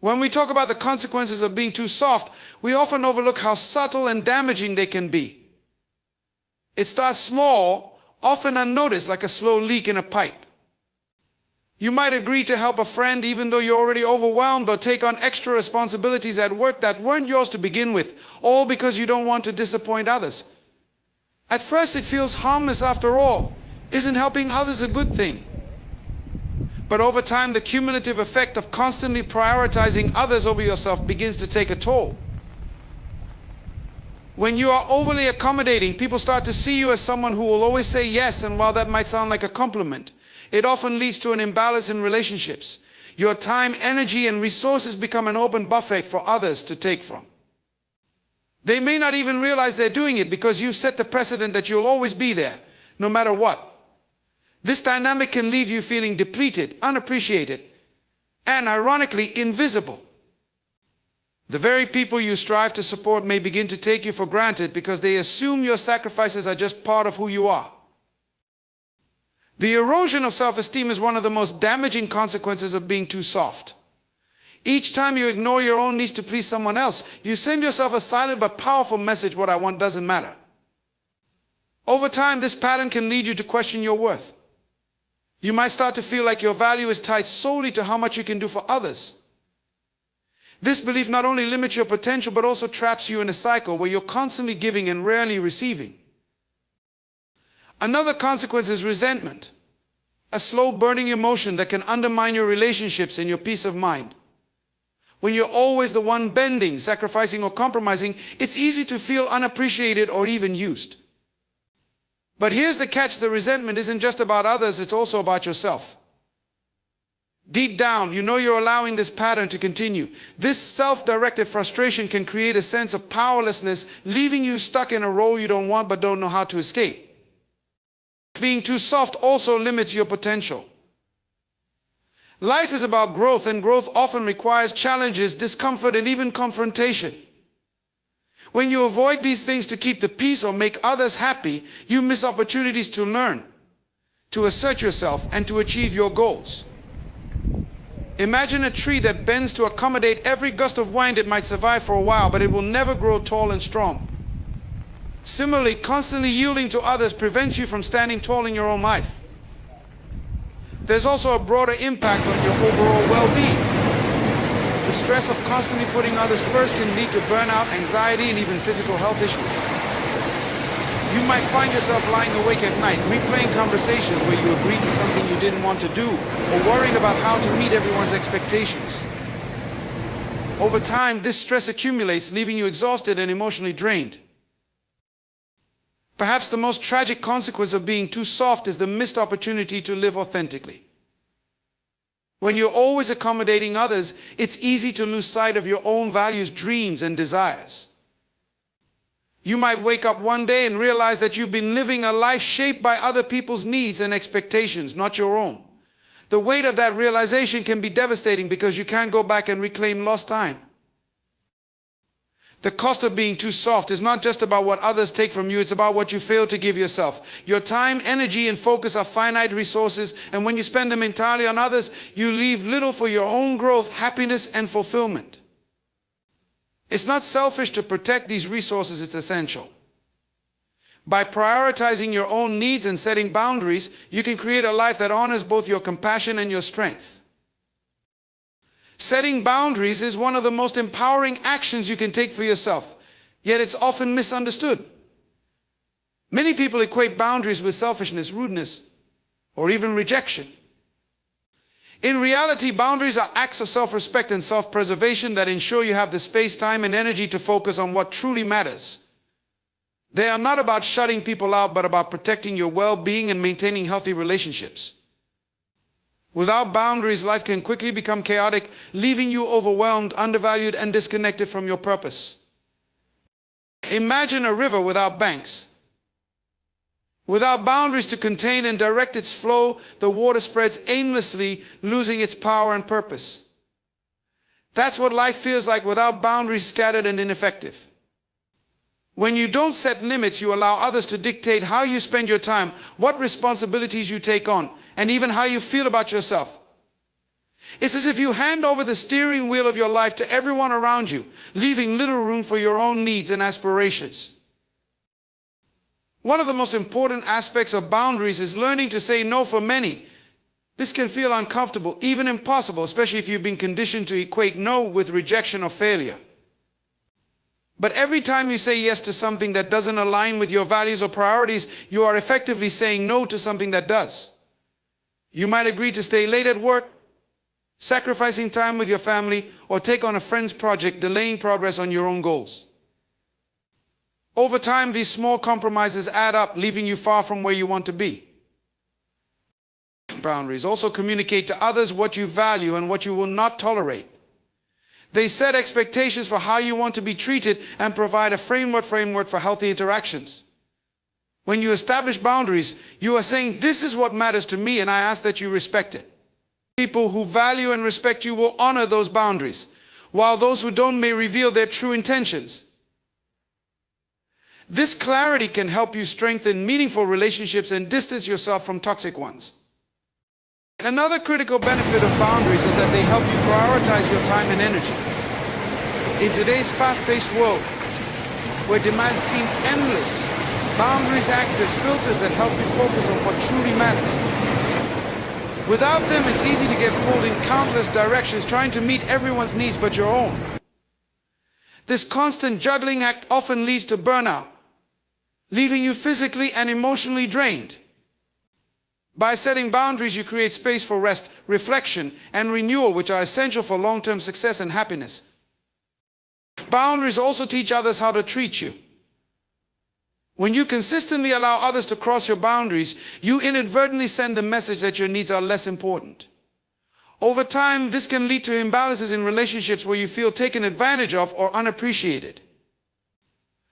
When we talk about the consequences of being too soft, we often overlook how subtle and damaging they can be. It starts small, often unnoticed, like a slow leak in a pipe. You might agree to help a friend even though you're already overwhelmed, or take on extra responsibilities at work that weren't yours to begin with, all because you don't want to disappoint others. At first it feels harmless after all. Isn't helping others a good thing? But over time, the cumulative effect of constantly prioritizing others over yourself begins to take a toll. When you are overly accommodating, people start to see you as someone who will always say yes, and while that might sound like a compliment, it often leads to an imbalance in relationships. Your time, energy, and resources become an open buffet for others to take from. They may not even realize they're doing it because you've set the precedent that you'll always be there, no matter what. This dynamic can leave you feeling depleted, unappreciated, and ironically invisible. The very people you strive to support may begin to take you for granted because they assume your sacrifices are just part of who you are. The erosion of self-esteem is one of the most damaging consequences of being too soft. Each time you ignore your own needs to please someone else, you send yourself a silent but powerful message: what I want doesn't matter. Over time, this pattern can lead you to question your worth. You might start to feel like your value is tied solely to how much you can do for others. This belief not only limits your potential, but also traps you in a cycle where you're constantly giving and rarely receiving. Another consequence is resentment, a slow burning emotion that can undermine your relationships and your peace of mind. When you're always the one bending, sacrificing, or compromising, it's easy to feel unappreciated or even used. But here's the catch: the resentment isn't just about others, it's also about yourself. Deep down, you know you're allowing this pattern to continue. This self-directed frustration can create a sense of powerlessness, leaving you stuck in a role you don't want but don't know how to escape. Being too soft also limits your potential. Life is about growth, and growth often requires challenges, discomfort, and even confrontation. When you avoid these things to keep the peace or make others happy, you miss opportunities to learn, to assert yourself, and to achieve your goals. Imagine a tree that bends to accommodate every gust of wind. It might survive for a while, but it will never grow tall and strong. Similarly, constantly yielding to others prevents you from standing tall in your own life. There's also a broader impact on your overall well-being. The stress of constantly putting others first can lead to burnout, anxiety, and even physical health issues. You might find yourself lying awake at night, replaying conversations where you agreed to something you didn't want to do, or worrying about how to meet everyone's expectations. Over time, this stress accumulates, leaving you exhausted and emotionally drained. Perhaps the most tragic consequence of being too soft is the missed opportunity to live authentically. When you're always accommodating others, it's easy to lose sight of your own values, dreams, and desires. You might wake up one day and realize that you've been living a life shaped by other people's needs and expectations, not your own. The weight of that realization can be devastating because you can't go back and reclaim lost time. The cost of being too soft is not just about what others take from you, it's about what you fail to give yourself. Your time, energy, and focus are finite resources, and when you spend them entirely on others, you leave little for your own growth, happiness, and fulfillment. It's not selfish to protect these resources, it's essential. By prioritizing your own needs and setting boundaries, you can create a life that honors both your compassion and your strength. Setting boundaries is one of the most empowering actions you can take for yourself, yet it's often misunderstood. Many people equate boundaries with selfishness, rudeness, or even rejection. In reality, boundaries are acts of self-respect and self-preservation that ensure you have the space, time, and energy to focus on what truly matters. They are not about shutting people out, but about protecting your well-being and maintaining healthy relationships. Without boundaries, life can quickly become chaotic, leaving you overwhelmed, undervalued, and disconnected from your purpose. Imagine a river without banks. Without boundaries to contain and direct its flow, the water spreads aimlessly, losing its power and purpose. That's what life feels like without boundaries, scattered and ineffective. When you don't set limits, you allow others to dictate how you spend your time, what responsibilities you take on, and even how you feel about yourself. It's as if you hand over the steering wheel of your life to everyone around you, leaving little room for your own needs and aspirations. One of the most important aspects of boundaries is learning to say no. For many, this can feel uncomfortable, even impossible, especially if you've been conditioned to equate no with rejection or failure. But every time you say yes to something that doesn't align with your values or priorities, you are effectively saying no to something that does. You might agree to stay late at work, sacrificing time with your family, or take on a friend's project, delaying progress on your own goals. Over time, these small compromises add up, leaving you far from where you want to be. Boundaries also communicate to others what you value and what you will not tolerate. They set expectations for how you want to be treated and provide a framework for healthy interactions. When you establish boundaries, you are saying, this is what matters to me, and I ask that you respect it. People who value and respect you will honor those boundaries, while those who don't may reveal their true intentions. This clarity can help you strengthen meaningful relationships and distance yourself from toxic ones. Another critical benefit of boundaries is that they help you prioritize your time and energy. In today's fast-paced world, where demands seem endless, boundaries act as filters that help you focus on what truly matters. Without them, it's easy to get pulled in countless directions, trying to meet everyone's needs but your own. This constant juggling act often leads to burnout, leaving you physically and emotionally drained. By setting boundaries, you create space for rest, reflection, and renewal, which are essential for long-term success and happiness. Boundaries also teach others how to treat you. When you consistently allow others to cross your boundaries, you inadvertently send the message that your needs are less important. Over time, this can lead to imbalances in relationships where you feel taken advantage of or unappreciated.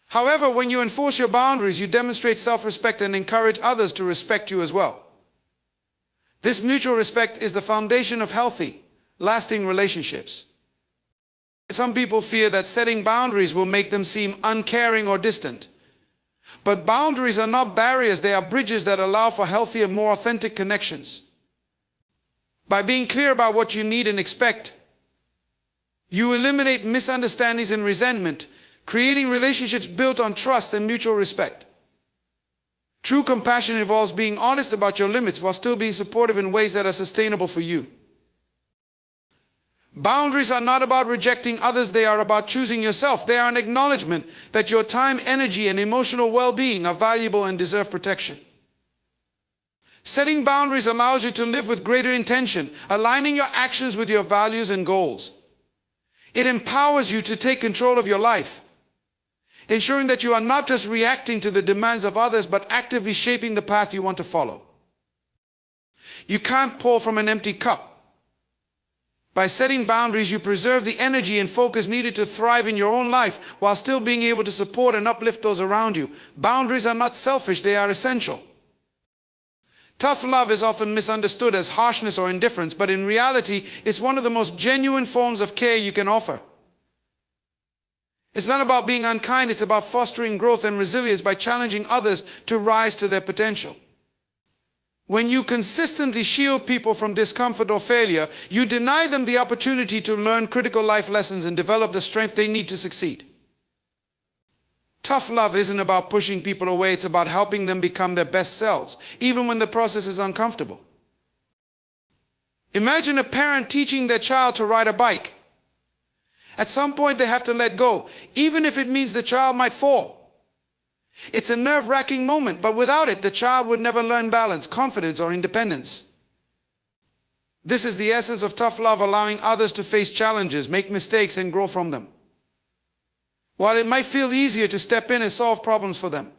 However, when you enforce your boundaries, you demonstrate self-respect and encourage others to respect you as well. This mutual respect is the foundation of healthy, lasting relationships. Some people fear that setting boundaries will make them seem uncaring or distant. But boundaries are not barriers, they are bridges that allow for healthier, more authentic connections. By being clear about what you need and expect, you eliminate misunderstandings and resentment, creating relationships built on trust and mutual respect. True compassion involves being honest about your limits while still being supportive in ways that are sustainable for you. Boundaries are not about rejecting others, they are about choosing yourself. They are an acknowledgement that your time, energy, and emotional well-being are valuable and deserve protection. Setting boundaries allows you to live with greater intention, aligning your actions with your values and goals. It empowers you to take control of your life, ensuring that you are not just reacting to the demands of others, but actively shaping the path you want to follow. You can't pour from an empty cup. By setting boundaries, you preserve the energy and focus needed to thrive in your own life while still being able to support and uplift those around you. Boundaries are not selfish, they are essential. Tough love is often misunderstood as harshness or indifference, but in reality, it's one of the most genuine forms of care you can offer. It's not about being unkind, it's about fostering growth and resilience by challenging others to rise to their potential. When you consistently shield people from discomfort or failure, you deny them the opportunity to learn critical life lessons and develop the strength they need to succeed. Tough love isn't about pushing people away, it's about helping them become their best selves, even when the process is uncomfortable. Imagine a parent teaching their child to ride a bike. At some point they have to let go, even if it means the child might fall. It's a nerve-wracking moment, but without it, the child would never learn balance, confidence, or independence. This is the essence of tough love, allowing others to face challenges, make mistakes, and grow from them. While it might feel easier to step in and solve problems for them,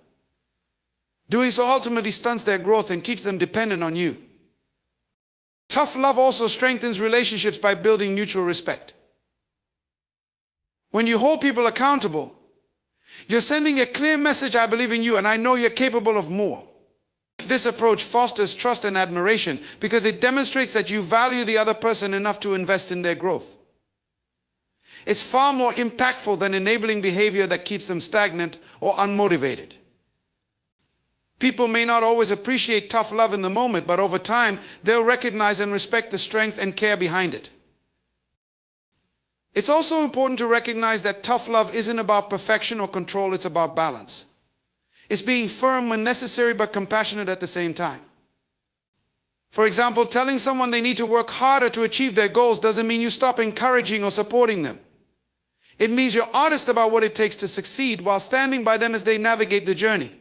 doing so ultimately stunts their growth and keeps them dependent on you. Tough love also strengthens relationships by building mutual respect. When you hold people accountable, you're sending a clear message: I believe in you and I know you're capable of more. This approach fosters trust and admiration because it demonstrates that you value the other person enough to invest in their growth. It's far more impactful than enabling behavior that keeps them stagnant or unmotivated. People may not always appreciate tough love in the moment, but over time, they'll recognize and respect the strength and care behind it. It's also important to recognize that tough love isn't about perfection or control, it's about balance. It's being firm when necessary but compassionate at the same time. For example, telling someone they need to work harder to achieve their goals doesn't mean you stop encouraging or supporting them. It means you're honest about what it takes to succeed while standing by them as they navigate the journey.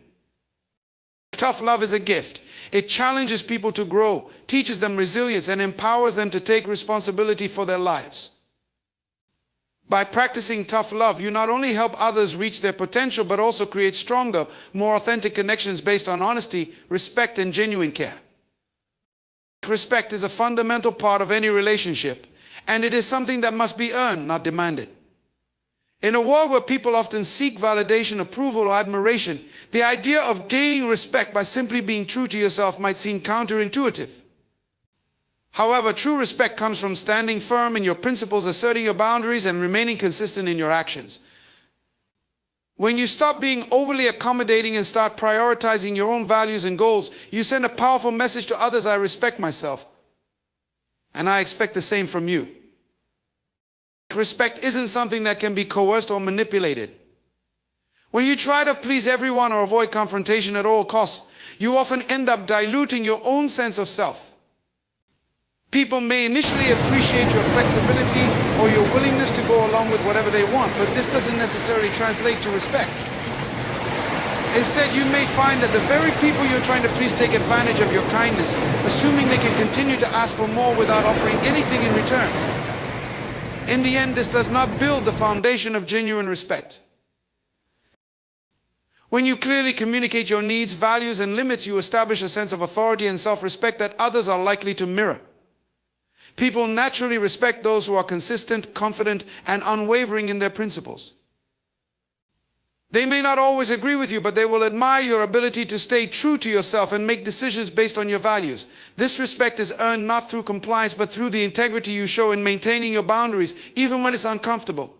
Tough love is a gift. It challenges people to grow, teaches them resilience, and empowers them to take responsibility for their lives. By practicing tough love, you not only help others reach their potential, but also create stronger, more authentic connections based on honesty, respect, and genuine care. Respect is a fundamental part of any relationship, and it is something that must be earned, not demanded. In a world where people often seek validation, approval, or admiration, the idea of gaining respect by simply being true to yourself might seem counterintuitive. However, true respect comes from standing firm in your principles, asserting your boundaries, and remaining consistent in your actions. When you stop being overly accommodating and start prioritizing your own values and goals, you send a powerful message to others: I respect myself, and I expect the same from you. Respect isn't something that can be coerced or manipulated. When you try to please everyone or avoid confrontation at all costs, you often end up diluting your own sense of self. People may initially appreciate your flexibility or your willingness to go along with whatever they want, but this doesn't necessarily translate to respect. Instead, you may find that the very people you're trying to please take advantage of your kindness, assuming they can continue to ask for more without offering anything in return. In the end, this does not build the foundation of genuine respect. When you clearly communicate your needs, values, and limits, you establish a sense of authority and self-respect that others are likely to mirror. People naturally respect those who are consistent, confident, and unwavering in their principles. They may not always agree with you, but they will admire your ability to stay true to yourself and make decisions based on your values. This respect is earned not through compliance, but through the integrity you show in maintaining your boundaries, even when it's uncomfortable.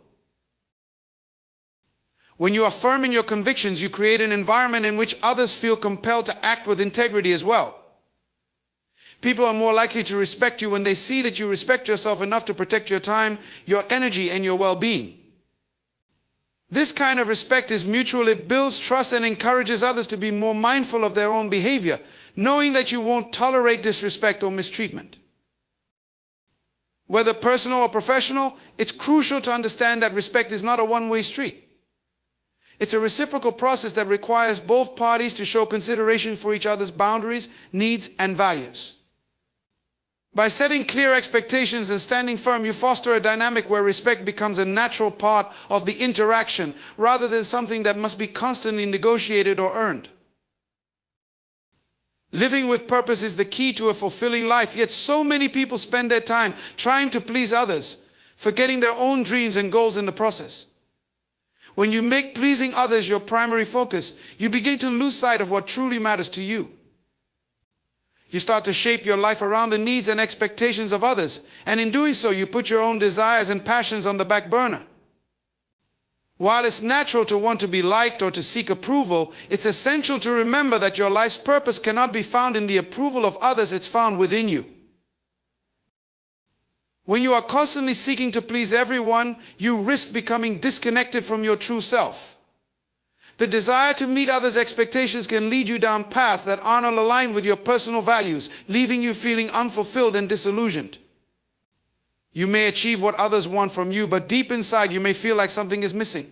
When you are firm in your convictions, you create an environment in which others feel compelled to act with integrity as well. People are more likely to respect you when they see that you respect yourself enough to protect your time, your energy, and your well-being. This kind of respect is mutual. It builds trust and encourages others to be more mindful of their own behavior, knowing that you won't tolerate disrespect or mistreatment. Whether personal or professional, it's crucial to understand that respect is not a one-way street. It's a reciprocal process that requires both parties to show consideration for each other's boundaries, needs, and values. By setting clear expectations and standing firm, you foster a dynamic where respect becomes a natural part of the interaction, rather than something that must be constantly negotiated or earned. Living with purpose is the key to a fulfilling life, yet so many people spend their time trying to please others, forgetting their own dreams and goals in the process. When you make pleasing others your primary focus, you begin to lose sight of what truly matters to you. You start to shape your life around the needs and expectations of others, and in doing so, you put your own desires and passions on the back burner. While it's natural to want to be liked or to seek approval, it's essential to remember that your life's purpose cannot be found in the approval of others, it's found within you. When you are constantly seeking to please everyone, you risk becoming disconnected from your true self. The desire to meet others' expectations can lead you down paths that aren't aligned with your personal values, leaving you feeling unfulfilled and disillusioned. You may achieve what others want from you, but deep inside you may feel like something is missing.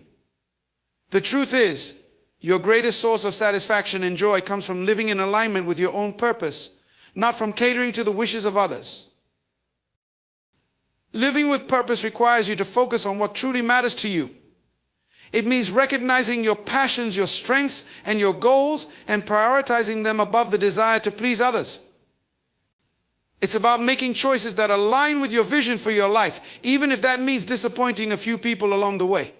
The truth is, your greatest source of satisfaction and joy comes from living in alignment with your own purpose, not from catering to the wishes of others. Living with purpose requires you to focus on what truly matters to you. It means recognizing your passions, your strengths, and your goals, and prioritizing them above the desire to please others. It's about making choices that align with your vision for your life, even if that means disappointing a few people along the way.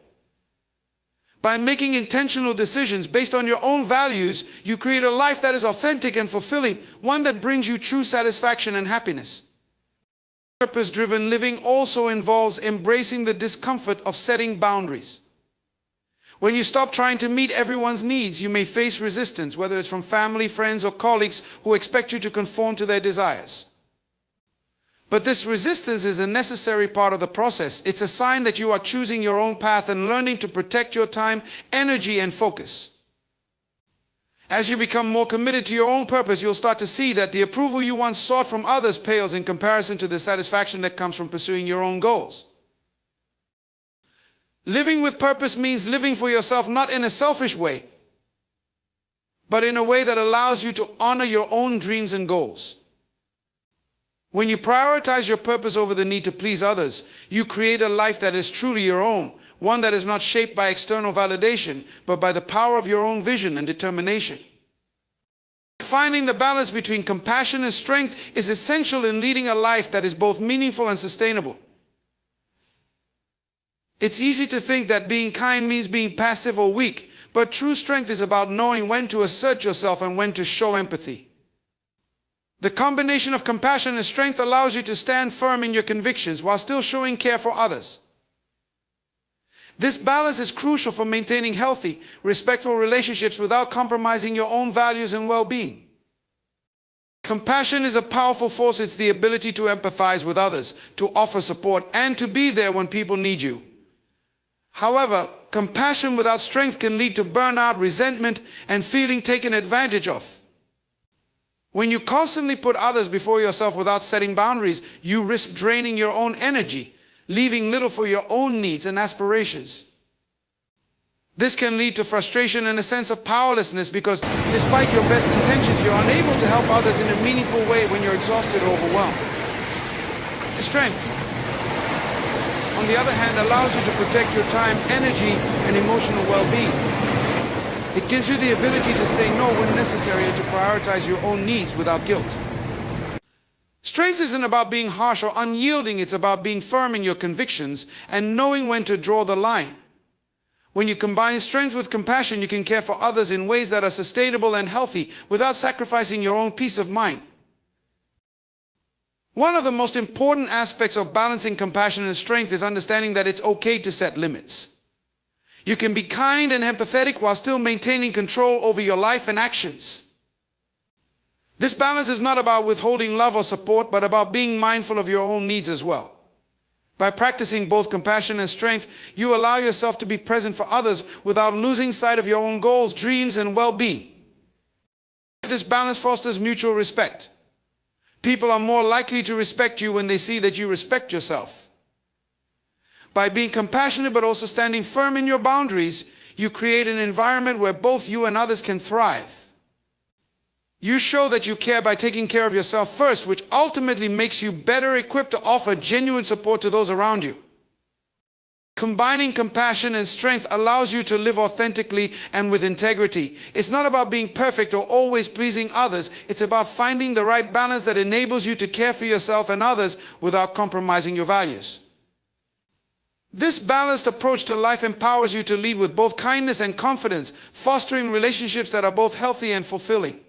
By making intentional decisions based on your own values, you create a life that is authentic and fulfilling, one that brings you true satisfaction and happiness. Purpose-driven living also involves embracing the discomfort of setting boundaries. When you stop trying to meet everyone's needs, you may face resistance, whether it's from family, friends, or colleagues who expect you to conform to their desires. But this resistance is a necessary part of the process. It's a sign that you are choosing your own path and learning to protect your time, energy, and focus. As you become more committed to your own purpose, you'll start to see that the approval you once sought from others pales in comparison to the satisfaction that comes from pursuing your own goals. Living with purpose means living for yourself not in a selfish way, but in a way that allows you to honor your own dreams and goals. When you prioritize your purpose over the need to please others, you create a life that is truly your own, one that is not shaped by external validation, but by the power of your own vision and determination. Finding the balance between compassion and strength is essential in leading a life that is both meaningful and sustainable. It's easy to think that being kind means being passive or weak, but true strength is about knowing when to assert yourself and when to show empathy. The combination of compassion and strength allows you to stand firm in your convictions while still showing care for others. This balance is crucial for maintaining healthy, respectful relationships without compromising your own values and well-being. Compassion is a powerful force. It's the ability to empathize with others, to offer support, and to be there when people need you. However, compassion without strength can lead to burnout, resentment, and feeling taken advantage of. When you constantly put others before yourself without setting boundaries, you risk draining your own energy, leaving little for your own needs and aspirations. This can lead to frustration and a sense of powerlessness because, despite your best intentions, you're unable to help others in a meaningful way when you're exhausted or overwhelmed. Strength, on the other hand, allows you to protect your time, energy, and emotional well-being. It gives you the ability to say no when necessary and to prioritize your own needs without guilt. Strength isn't about being harsh or unyielding. It's about being firm in your convictions and knowing when to draw the line. When you combine strength with compassion, you can care for others in ways that are sustainable and healthy without sacrificing your own peace of mind. One of the most important aspects of balancing compassion and strength is understanding that it's okay to set limits. You can be kind and empathetic while still maintaining control over your life and actions. This balance is not about withholding love or support, but about being mindful of your own needs as well. By practicing both compassion and strength, you allow yourself to be present for others without losing sight of your own goals, dreams, and well-being. This balance fosters mutual respect. People are more likely to respect you when they see that you respect yourself. By being compassionate but also standing firm in your boundaries, you create an environment where both you and others can thrive. You show that you care by taking care of yourself first, which ultimately makes you better equipped to offer genuine support to those around you. Combining compassion and strength allows you to live authentically and with integrity. It's not about being perfect or always pleasing others. It's about finding the right balance that enables you to care for yourself and others without compromising your values. This balanced approach to life empowers you to lead with both kindness and confidence, fostering relationships that are both healthy and fulfilling.